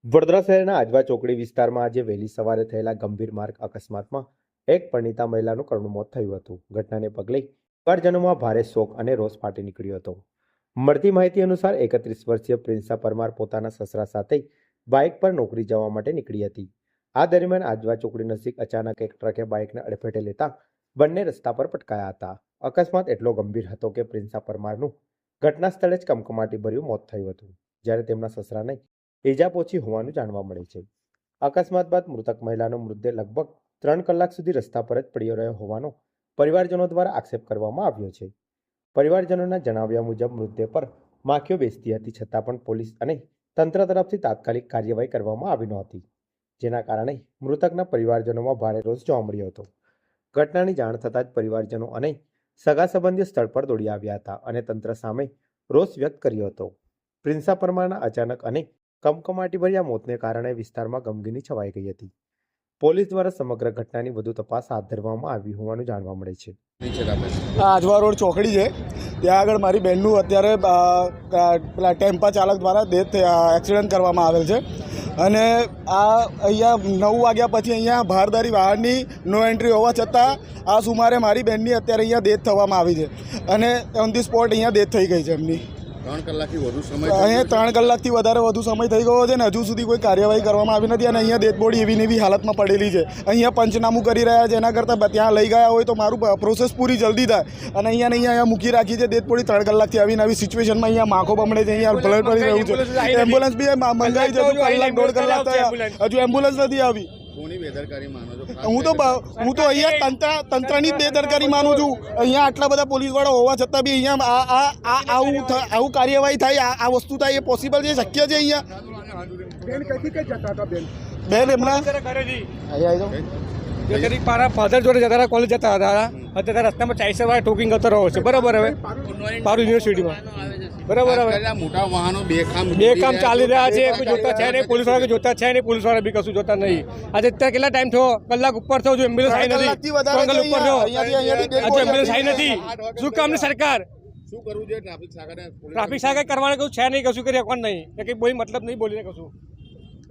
વડોદરા શહેરના આજવા ચોકડી વિસ્તારમાં આજે વહેલી સવારે થયેલા ગંભીર માર્ગ અકસ્માતમાં એક પરિણીતા મહિલાનું કરુણ મોત થયું હતું. ઘટનાને પગલે પરિવારજનોમાં ભારે શોક અને રોષ ફાટી નીકળ્યો હતો. મળતી માહિતી અનુસાર 31 વર્ષીય પ્રિન્સા પરમાર પોતાના સસરા સાથે બાઇક પર નોકરી જવા માટે નીકળી હતી. આ દરમિયાન આજવા ચોકડી નજીક અચાનક એક ટ્રકે બાઇકને અડફેટે લેતા બંને રસ્તા પર પટકાયા હતા. અકસ્માત એટલો ગંભીર હતો કે પ્રિન્સા પરમારનું ઘટના સ્થળે જ કમકમાટીભર્યું મોત થયું હતું, જ્યારે તેમના સસરાને ઇજા પહોંચી હોવાનું જાણવા મળે છે. અકસ્માત બાદ મૃતક મહિલાનો મૃતદેહ લગભગ 3 કલાક સુધી રસ્તા પર જ પડ્યો રહ્યો હોવાનો પરિવારજનો દ્વારા આક્ષેપ કરવામાં આવ્યો છે. પરિવારજનોના જણાવ્યા મુજબ મૃતદેહ પર માખીઓ બેસતી હતી, છતાં પણ પોલીસ અને તંત્ર તરફથી તાત્કાલિક કાર્યવાહી કરવામાં આવી નહોતી, જેના કારણે મૃતકના પરિવારજનોમાં ભારે રોષ જોવા મળ્યો હતો. ઘટનાની જાણ થતાં જ પરિવારજનો અને સગા સંબંધીઓ સ્થળ પર દોડી આવ્યા હતા અને તંત્ર સામે રોષ વ્યક્ત કર્યો હતો. પ્રિન્સા પરમારના અચાનક અને કમકમાટીભર્યા મોતને કારણે વિસ્તારમાં ગમગીની છવાઈ ગઈ હતી. પોલીસ દ્વારા સમગ્ર ઘટનાની વધુ તપાસ હાથ ધરવામાં આવી હોવાનું જાણવા મળે છે. આજવા રોડ ચોકડી છે, ત્યાં આગળ મારી બહેનનું અત્યારે પેલા ટેમ્પા ચાલક દ્વારા એક્સિડન્ટ કરવામાં આવેલ છે અને આ અહીંયા 9 વાગ્યા પછી અહીંયા ભારદારી વાહનની નો એન્ટ્રી હોવા છતાં આ સુમારે મારી બહેનની અત્યારે અહીંયા ડેથ થવામાં આવી છે અને ઓન ધી સ્પોટ અહીંયા ડેથ થઈ ગઈ છે એમની. 3 કલાકથી વધુ સમય અહીંયા 3 કલાકથી વધુ સમય થઈ ગયો છે ને હજુ સુધી કોઈ કાર્યવાહી કરવામાં આવી નથી અને અહીંયા ડેડ બોડી એવી ને એવી હાલતમાં પડેલી છે. અહીંયા પંચનામું કરી રહ્યા છે, એના કરતાં ત્યાં લઈ ગયા હોય તો મારું પ્રોસેસ પૂરી જલ્દી થાય અને અહીંયા મૂકી રાખી છે ડેડ બોડી 3 કલાકથી આવીને આવી સિચ્યુએશનમાં અહીંયા માખો બમણે છે, અહીંયા બ્લડ પડી રહ્યું છે. એમ્બ્યુલન્સ બી મંગાવી છે, કલાક 1.5 કલાક થયા, હજુ એમ્બ્યુલન્સ નથી આવી. કોની બેદરકારી માનો છો? હું તો અહીંયા તંત્રની જ બેદરકારી માનું છું. અહીંયા આટલા બધા પોલીસવાળા હોવા છતાં બી અહીંયા આવું કાર્યવાહી થાય, આ વસ્તુ થાય એ પોસિબલ છે, શક્ય છે? અહીંયા બેન એમના મારા ફાધર જોડે જતા હતા, કોલેજ જતા હતા, અત્યારે રસ્તામાં ચાઈસર વાળા ટોકિંગ કરતો રહ્યો છે. બરાબર, હવે પારૂલ યુનિવર્સિટીમાં બરાબર, હવે મોટા વાહનો બે કામ ચાલી રહ્યા છે, કોઈ જોતા છે નહીં, પોલીસ વાળા જોતા છે નહીં, પોલીસ વાળા બી કશું જોતા નહીં. આજે અત્યારે કેટલા ટાઈમ થયો? કલાક ઉપર થયો, જો એમ્બ્યુલન્સ આવી નથી, 3 કલાક ઉપર થયો, આજે એમ્બ્યુલન્સ આવી નથી. શું કામની સરકાર? શું કરવું જોઈએ? ટ્રાફિક શાખાને કરવાને કશું છે નહીં, કશું કરી કોણ નહીં, કંઈ બોલી મતલબ નહીં બોલીને કશું.